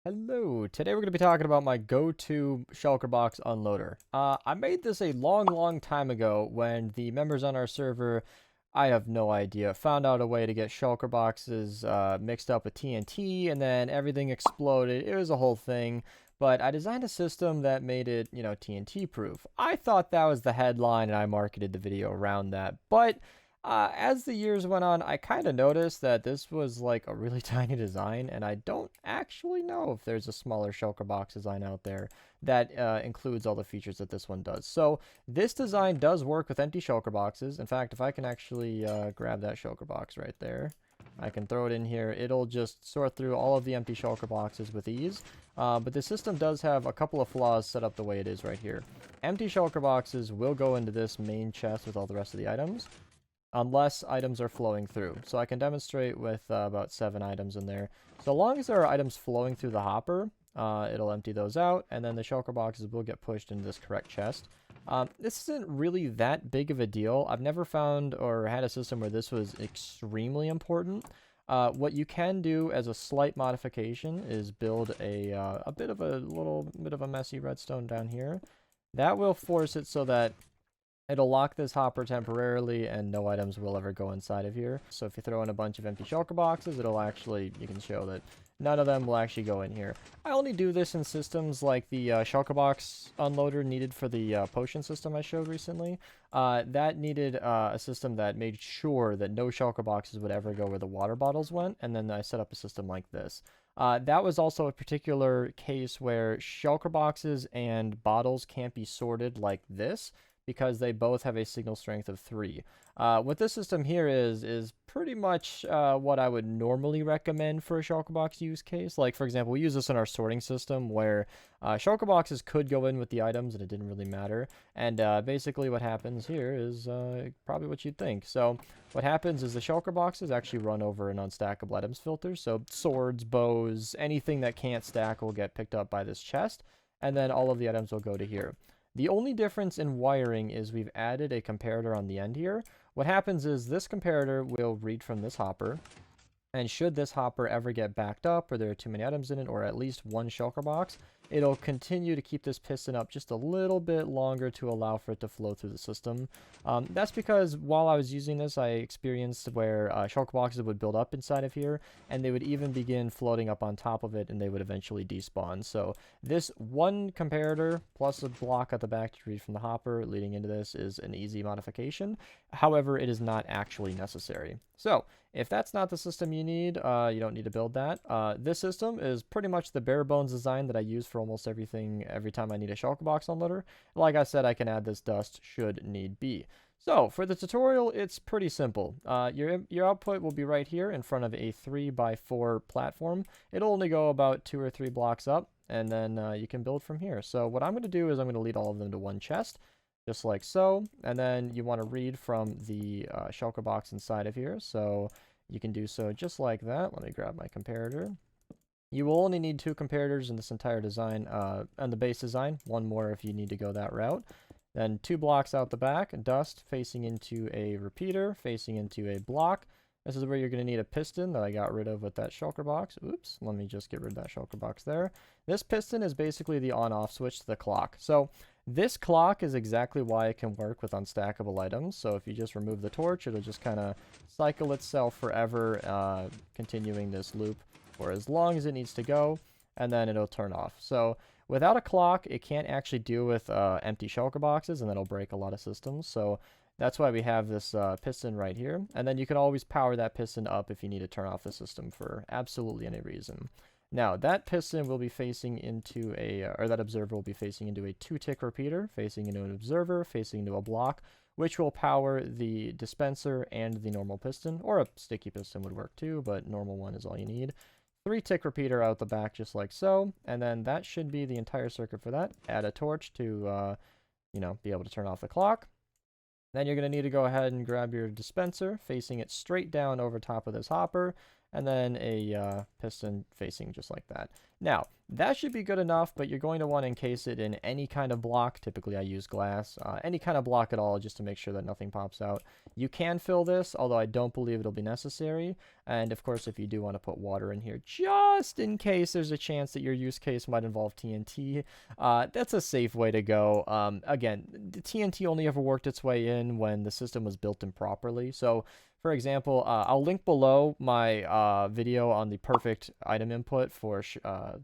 Hello, today we're going to be talking about my go-to shulker box unloader. I made this a long time ago when the members on our server, I have no idea, found out a way to get shulker boxes mixed up with TNT and then everything exploded. It was a whole thing, but I designed a system that made it, TNT proof. I thought that was the headline and I marketed the video around that, but as the years went on, I kind of noticed that this was like a really tiny design, and I don't actually know if there's a smaller shulker box design out there that includes all the features that this one does. So this design does work with empty shulker boxes. In fact, if I can actually grab that shulker box right there, I can throw it in here. It'll just sort through all of the empty shulker boxes with ease. But the system does have a couple of flaws set up the way it is right here. Empty shulker boxes will go into this main chest with all the rest of the items, unless items are flowing through. So I can demonstrate with about 7 items in there. So long as there are items flowing through the hopper, it'll empty those out, and then the shulker boxes will get pushed into this correct chest. This isn't really that big of a deal. I've never found or had a system where this was extremely important. What you can do as a slight modification is build a little bit of a messy redstone down here. That will force it so that it'll lock this hopper temporarily and no items will ever go inside of here. So if you throw in a bunch of empty shulker boxes, you can show that none of them will actually go in here. I only do this in systems like the shulker box unloader needed for the potion system I showed recently. That needed a system that made sure that no shulker boxes would ever go where the water bottles went, and then I set up a system like this. That was also a particular case where shulker boxes and bottles can't be sorted like this, because they both have a signal strength of 3. What this system here is pretty much what I would normally recommend for a shulker box use case. Like, for example, we use this in our sorting system where shulker boxes could go in with the items and it didn't really matter. And basically what happens here is probably what you'd think. So what happens is the shulker boxes actually run over an unstackable items filter. So swords, bows, anything that can't stack will get picked up by this chest. And then all of the items will go to here. The only difference in wiring is we've added a comparator on the end here. What happens is this comparator will read from this hopper, and should this hopper ever get backed up or there are too many items in it, or at least one shulker box, it'll continue to keep this piston up just a little bit longer to allow for it to flow through the system. That's because while I was using this, I experienced where shulker boxes would build up inside of here, and they would even begin floating up on top of it, and they would eventually despawn. So this one comparator plus a block at the back to read from the hopper leading into this is an easy modification. However, it is not actually necessary. So if that's not the system you need, you don't need to build that. This system is pretty much the bare bones design that I use for almost everything every time I need a shulker box unloader. Like I said, I can add this dust should need be. So for the tutorial, it's pretty simple. Your output will be right here in front of a 3x4 platform. It'll only go about 2 or 3 blocks up, and then you can build from here. So what I'm going to do is I'm going to lead all of them to one chest, just like so, and then you want to read from the shulker box inside of here, so you can do so just like that. Let me grab my comparator. You will only need 2 comparators in this entire design, and the base design, 1 more if you need to go that route. Then 2 blocks out the back, dust facing into a repeater, facing into a block. This is where you're going to need a piston that I got rid of with that shulker box. Oops, let me just get rid of that shulker box there. This piston is basically the on-off switch to the clock. So this clock is exactly why it can work with unstackable items. So if you just remove the torch, it'll just kind of cycle itself forever, continuing this loop for as long as it needs to go, and then it'll turn off. So without a clock, it can't actually deal with empty shulker boxes, and that'll break a lot of systems. So that's why we have this piston right here. And then you can always power that piston up if you need to turn off the system for absolutely any reason. Now, that piston will be facing into or that observer will be facing into a 2-tick repeater, facing into an observer, facing into a block, which will power the dispenser and the normal piston, or a sticky piston would work too, but normal one is all you need. 3-tick repeater out the back just like so, and then that should be the entire circuit for that. Add a torch to, be able to turn off the clock. Then you're going to need to go ahead and grab your dispenser, facing it straight down over top of this hopper, and then a piston facing just like that. Now, that should be good enough, but you're going to want to encase it in any kind of block. Typically, I use glass. Any kind of block at all, just to make sure that nothing pops out. You can fill this, although I don't believe it'll be necessary. And, of course, if you do want to put water in here, just in case there's a chance that your use case might involve TNT, that's a safe way to go. Again, the TNT only ever worked its way in when the system was built improperly. So, for example, I'll link below my video on the perfect item input for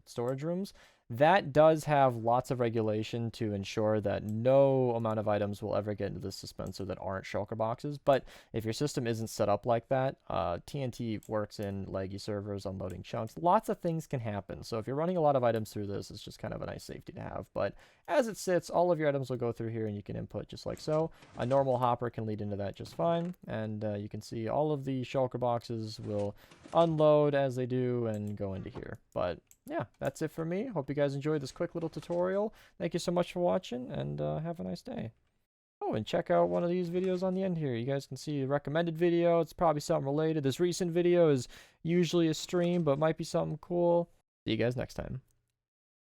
storage rooms. That does have lots of regulation to ensure that no amount of items will ever get into this dispenser that aren't shulker boxes. But if your system isn't set up like that, TNT works in laggy servers, unloading chunks. Lots of things can happen. So if you're running a lot of items through this, it's just kind of a nice safety to have. But as it sits, all of your items will go through here and you can input just like so. A normal hopper can lead into that just fine. And you can see all of the shulker boxes will unload as they do and go into here. But yeah, that's it for me. Hope you guys enjoyed this quick little tutorial. Thank you so much for watching, and have a nice day. Oh, and check out one of these videos on the end here. You guys can see a recommended video. It's probably something related. This recent video is usually a stream, but might be something cool. See you guys next time.